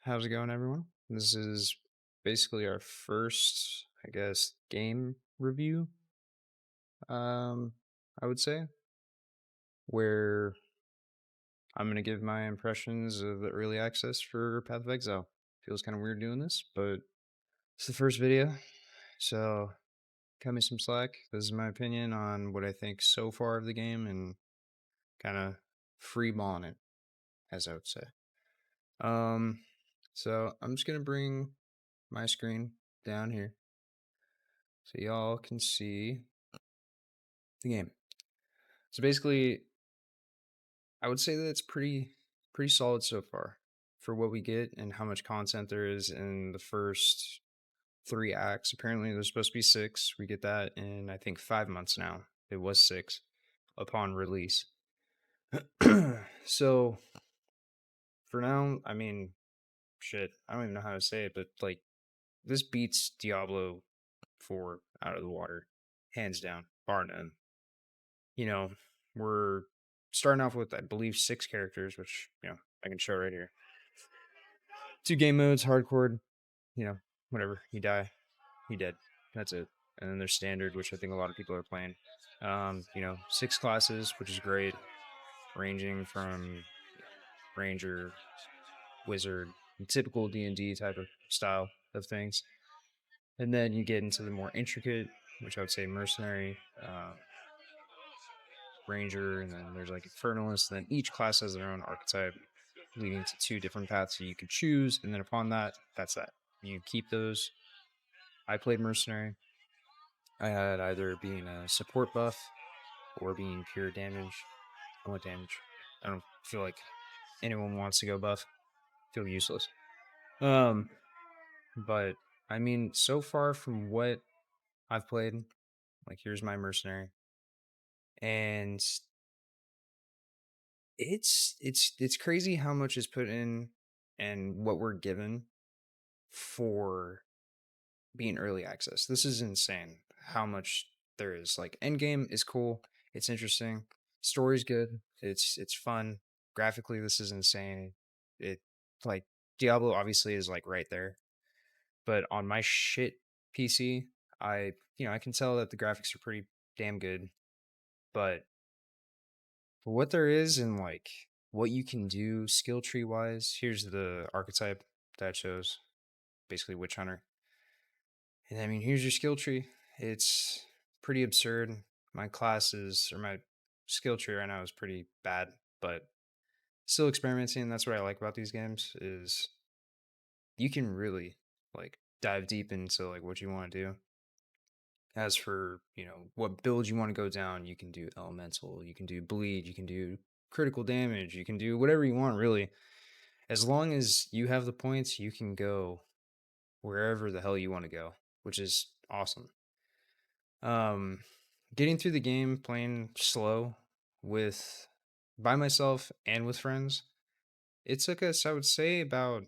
How's it going, everyone? This is basically our first, I guess, game review. Um, I would say where I'm gonna give my impressions of the early access for Path of Exile. Feels kind of weird doing this, but it's the first video, so cut me some slack. This is my opinion on what I think so far of the game, and kind of free balling it, as I would say. Um, so I'm just gonna bring my screen down here so y'all can see the game. So basically, I would say that it's pretty solid so far for what we get and how much content there is in the first three acts. Apparently, there's supposed to be six. We get that in I think 5 months now. It was six upon release. So for now, I mean, shit, I don't even know how to say it, but like this beats Diablo 4 out of the water, hands down, bar none. You know, we're starting off with I believe six characters, which I can show right here. Two game modes, hardcore, whatever. You die, you dead. That's it. And then there's standard, which I think a lot of people are playing. Six classes, which is great, ranging from ranger, wizard, typical D&D type of style of things. And then you get into the more intricate, which I would say mercenary, ranger, and then there's like infernalist. And then each class has their own archetype, leading to two different paths that you could choose. And then upon that, that's that. You keep those. I played mercenary. I had either being a support buff or being pure damage. I went damage. I don't feel like anyone wants to go buff. Feel useless. But I mean, so far from what I've played, like here's my mercenary, and it's crazy how much is put in and what we're given for being early access. This is insane how much there is. Like endgame is cool, it's interesting, story's good, it's fun. Graphically, this is insane. It like Diablo obviously is like right there, but on my shit PC, I can tell that the graphics are pretty damn good. But for what there is and like what you can do skill tree wise, here's the archetype that shows basically Witch Hunter. And I mean, here's your skill tree. It's pretty absurd. My classes or my skill tree right now is pretty bad, but still experimenting. That's what I like about these games is you can really like dive deep into like what you want to do. As for, what build you want to go down, you can do elemental, you can do bleed, you can do critical damage, you can do whatever you want really. As long as you have the points, you can go wherever the hell you want to go, which is awesome. Um, Getting through the game playing slow with by myself and with friends, it took us, I would say, about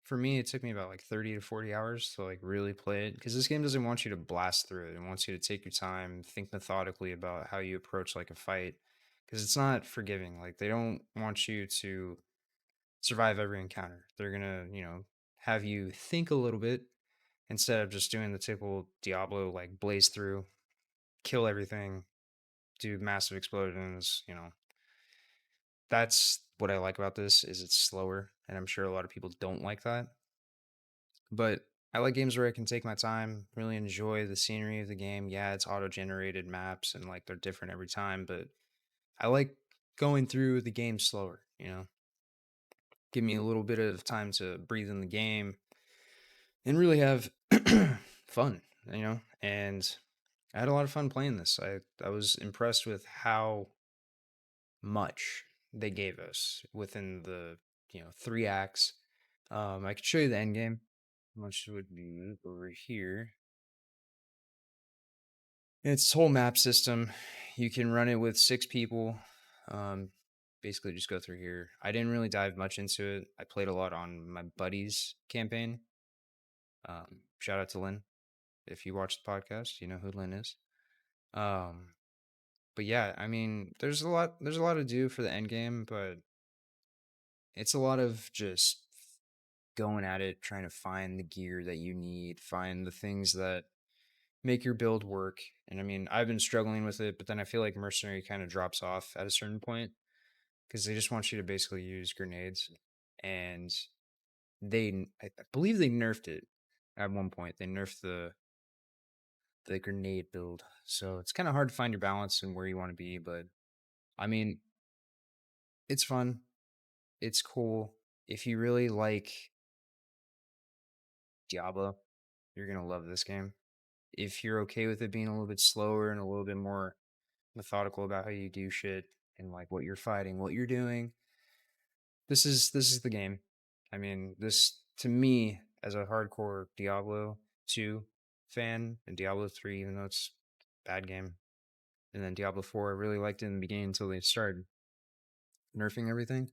for me, it took me about like 30 to 40 hours to like really play it because this game doesn't want you to blast through it. It wants you to take your time, think methodically about how you approach like a fight because it's not forgiving. Like they don't want you to survive every encounter. They're gonna, have you think a little bit instead of just doing the typical Diablo like blaze through, kill everything, do massive explosions. That's what I like about this is it's slower, and I'm sure a lot of people don't like that. But I like games where I can take my time, really enjoy the scenery of the game. Yeah, it's auto-generated maps and like they're different every time, but I like going through the game slower. Give me a little bit of time to breathe in the game and really have fun. And I had a lot of fun playing this. I was impressed with how much they gave us within the three acts. I could show you the end game. How much would we move over here? It's whole map system. You can run it with six people. Um, Basically, just go through here. I didn't really dive much into it. I played a lot on my buddy's campaign. Shout out to Lynn. If you watch the podcast, you know who Lynn is. Um, but yeah, I mean, there's a lot. There's a lot to do for the end game, but it's a lot of just going at it, trying to find the gear that you need, find the things that make your build work. And I mean, I've been struggling with it, but then I feel like Mercenary kind of drops off at a certain point because they just want you to basically use grenades. And I believe they nerfed it at one point. They nerfed the grenade build, so it's kind of hard to find your balance and where you want to be. But I mean, it's fun. It's cool. If you really like Diablo, you're gonna love this game. If you're okay with it being a little bit slower and a little bit more methodical about how you do shit and like what you're fighting, what you're doing, this is the game. I mean, this to me as a hardcore Diablo 2 fan and Diablo 3, even though it's a bad game, and then Diablo 4, I really liked it in the beginning until they started nerfing everything.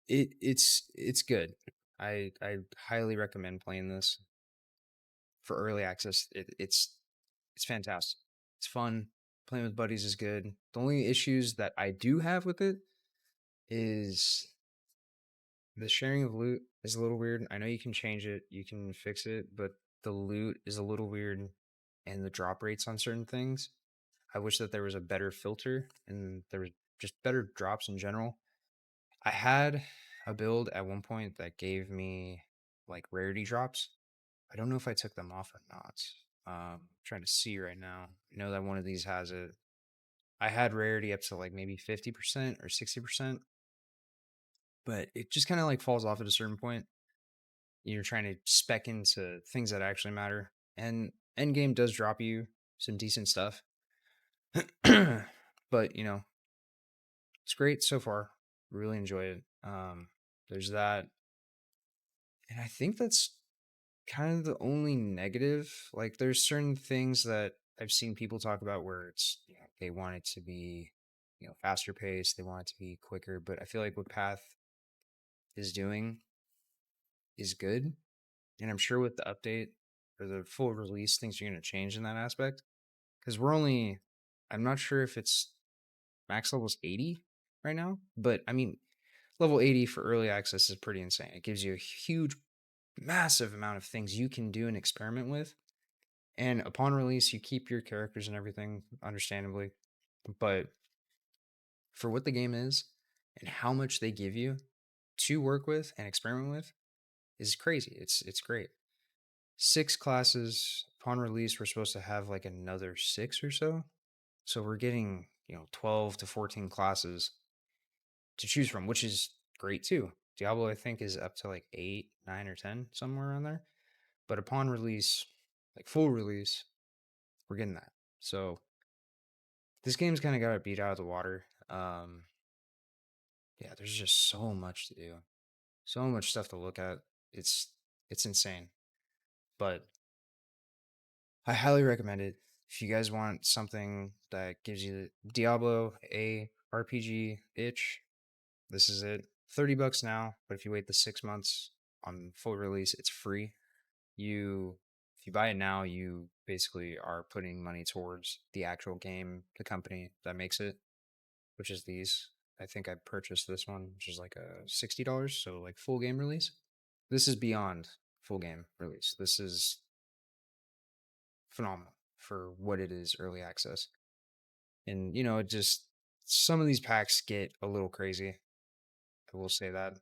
It's good. I highly recommend playing this for early access. It's fantastic. It's fun. Playing with buddies is good. The only issues that I do have with it is the sharing of loot is a little weird. I know you can change it, you can fix it, but the loot is a little weird and the drop rates on certain things. I wish that there was a better filter and there was just better drops in general. I had a build at one point that gave me like rarity drops. I don't know if I took them off or not. Trying to see right now. I know that one of these has it. I had rarity up to like maybe 50% or 60%, but it just kind of like falls off at a certain point. You're trying to spec into things that actually matter. And endgame does drop you some decent stuff. But, it's great so far. Really enjoy it. There's that. And I think that's kind of the only negative. Like, there's certain things that I've seen people talk about where it's, they want it to be, faster paced, they want it to be quicker. But I feel like what Path is doing is good. And I'm sure with the update or the full release, things are going to change in that aspect. Because I'm not sure if it's max level's 80 right now, but I mean, level 80 for early access is pretty insane. It gives you a huge, massive amount of things you can do and experiment with. And upon release, you keep your characters and everything, understandably. But for what the game is and how much they give you to work with and experiment with is crazy. It's great. 6 classes upon release. We're supposed to have like another 6 or so. So we're getting 12 to 14 classes to choose from, which is great too. Diablo, I think, is up to like 8, 9, or 10, somewhere around there. But upon release, like full release, we're getting that. So this game's kind of got it beat out of the water. Yeah, there's just so much to do, so much stuff to look at. It's insane. But I highly recommend it. If you guys want something that gives you Diablo a RPG itch, this is it. $30 now, but if you wait the 6 months on full release, it's free. If you buy it now, you basically are putting money towards the actual game, the company that makes it, which is these. I think I purchased this one, which is like a $60, so like full game release. This is beyond full game release. This is phenomenal for what it is early access. And it just some of these packs get a little crazy. I will say that.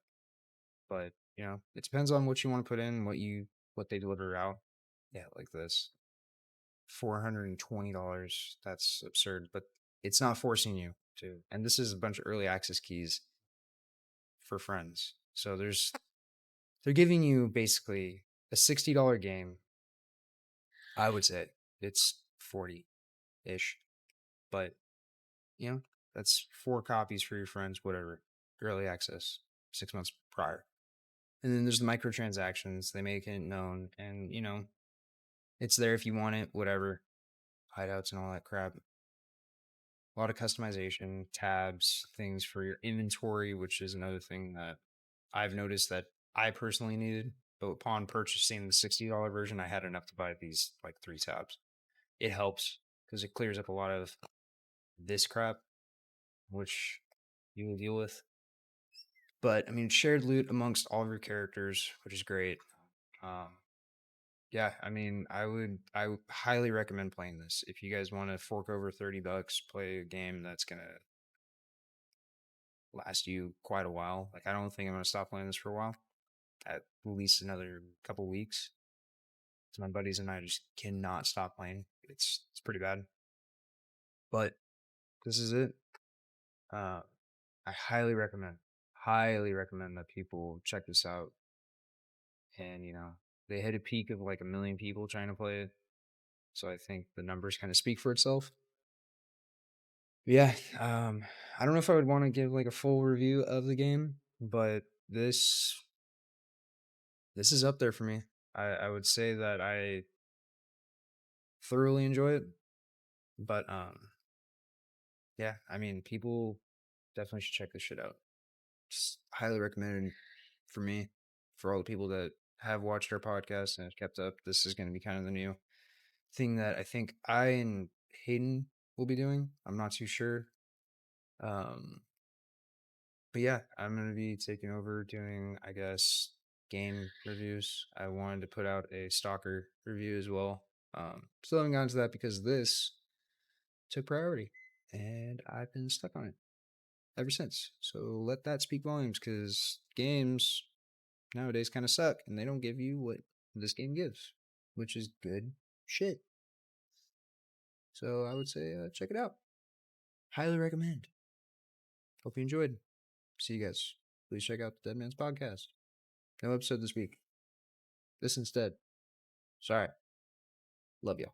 But, it depends on what you want to put in, what they deliver out. Yeah, like this. $420. That's absurd, but it's not forcing you to. And this is a bunch of early access keys for friends. So they're giving you basically a $60 game. I would say it's 40-ish, but that's 4 copies for your friends, whatever. Early access, 6 months prior. And then there's the microtransactions. They make it known, and it's there if you want it, whatever. Hideouts and all that crap. A lot of customization, tabs, things for your inventory, which is another thing that I've noticed that I personally needed. But upon purchasing the $60 version, I had enough to buy these like 3 tabs. It helps because it clears up a lot of this crap, which you will deal with. But I mean, shared loot amongst all of your characters, which is great. Um, yeah, I mean, I would highly recommend playing this if you guys want to fork over $30, play a game that's gonna last you quite a while. Like, I don't think I'm gonna stop playing this for a while, at least another couple weeks. So my buddies and I just cannot stop playing. It's pretty bad, but this is it. Uh, I highly recommend that people check this out. And they hit a peak of like 1 million people trying to play it. So I think the numbers kind of speak for itself. Yeah, I don't know if I would want to give like a full review of the game, but this is up there for me. I would say that I thoroughly enjoy it, but yeah, I mean, people definitely should check this shit out. Just highly recommended for me, for all the people that have watched our podcast and have kept up. This is going to be kind of the new thing that I think I and Hayden will be doing. I'm not too sure. Um, but yeah, I'm going to be taking over doing, I guess, game reviews. I wanted to put out a Stalker review as well. Still haven't gotten to that because this took priority and I've been stuck on it ever since. So let that speak volumes, because games nowadays kind of suck and they don't give you what this game gives, which is good shit. So I would say check it out. Highly recommend. Hope you enjoyed. See you guys. Please check out the Dead Man's Podcast. No episode this week. This instead. Sorry. Love y'all.